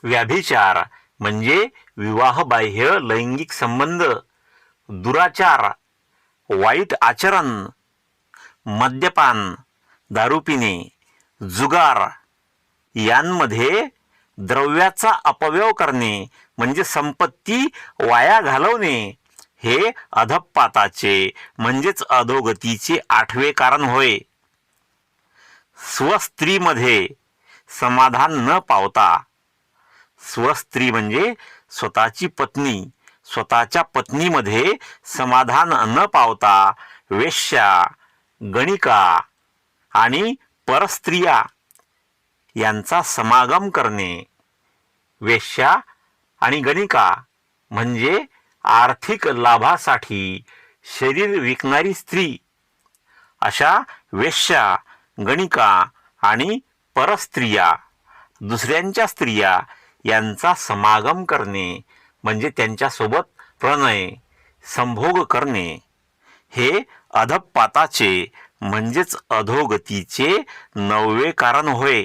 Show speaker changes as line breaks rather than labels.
व्याभिचार म्हणजे विवाहबाह्य लैंगिक संबंध, दुराचार, वाईट आचरण, मद्यपान, दारू पिणे, जुगार यांमध्ये द्रव्याचा अपव्यय करणे म्हणजे संपत्ती वाया घालवणे हे अधःपाताचे म्हणजेच अधोगतीचे 8वे कारण होय. स्वस्त्रीमध्ये समाधान न पावता, स्वस्त्री म्हणजे स्वतःची पत्नी, स्वतःच्या पत्नीमध्ये समाधान न पावता वेश्या, गणिका आणि परस्त्रिया यांचा समागम करणे. वेश्या आणि गणिका म्हणजे आर्थिक लाभासाठी शरीर विकणारी स्त्री. अशा वेश्या, गणिका आणि परस्त्रिया, दुसऱ्यांच्या स्त्रिया यांचा समागम करणे म्हणजे त्यांच्यासोबत प्रणय, संभोग करणे हे अधःपाताचे म्हणजेच अधोगतीचे 9वे कारण होय.